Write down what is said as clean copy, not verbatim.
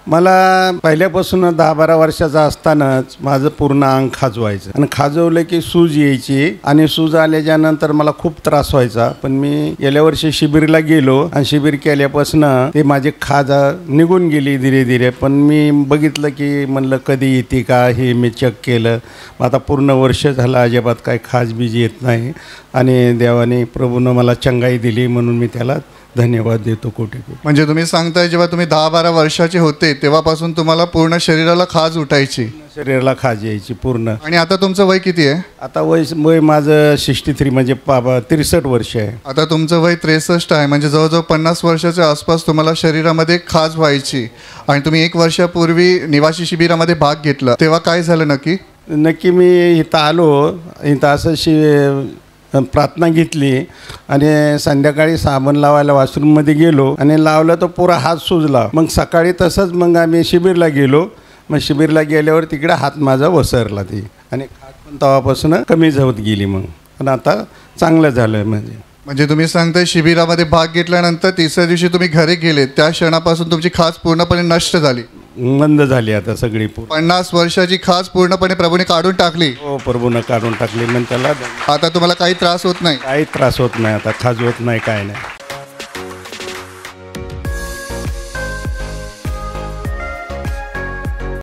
मला पहिल्यापासून 10-12 वर्षाचा असतानाच माझं पूर्ण अंग खाजवायचं आणि खाजवलं की सूज यायची आणि सूज आल्याच्यानंतर मला खूप त्रास व्हायचा. पण मी गेल्या वर्षी शिबिरला गेलो आणि शिबिर केल्यापासून ते माझे खाज निघून गेली धीरे धीरे. पण मी बघितलं की म्हणलं कधी येते का हे मी चेक केलं. आता पूर्ण वर्ष झालं अजिबात काही खाजबीज येत नाही आणि देवाने प्रभूनं मला चंगाई दिली म्हणून मी त्याला धन्यवाद देतो कोटी कोटी. म्हणजे तुम्ही सांगताय जेव्हा तुम्ही 10-12 वर्षाचे होते तेव्हापासून तुम्हाला पूर्ण शरीराला खाज उठायची, शरीराला खाज यायची पूर्ण. आणि आता तुमचं वय किती आहे? आता वय माझं 63 म्हणजे 63 वर्ष आहे. आता तुमचं वय 63 आहे, म्हणजे जवळजवळ 50 वर्षाच्या आसपास तुम्हाला शरीरामध्ये खाज व्हायची. आणि तुम्ही 1 वर्षापूर्वी निवासी शिबिरामध्ये भाग घेतला, तेव्हा काय झालं नक्की? मी इथं आलो, इथं असं प्रार्थना घेतली आणि संध्याकाळी साबण लावायला वॉशरूममध्ये गेलो आणि लावलं तर पुरा हात सुजला. मग सकाळी तसंच मग आम्ही शिबिरला गेलो. मग शिबिरला गेल्यावर तिकडे हात माझा वसरला ती आणि खाज पण तेव्हापासून कमी होत गेली. मग पण आता चांगलं झालं. म्हणजे तुम्ही सांगताय शिबिरामध्ये भाग घेतल्यानंतर तिसऱ्या दिवशी तुम्ही घरी गेले, त्या क्षणापासून तुमची खाज पूर्णपणे नष्ट झाली, बंद झाली आता सगळी. 50 वर्षाची खाज पूर्णपणे प्रभूने काढून टाकली. हो, प्रभूनं काढून टाकली. मग त्याला आता तुम्हाला काही त्रास होत नाही? काही त्रास होत नाही, आता खाज होत नाही, काय नाही.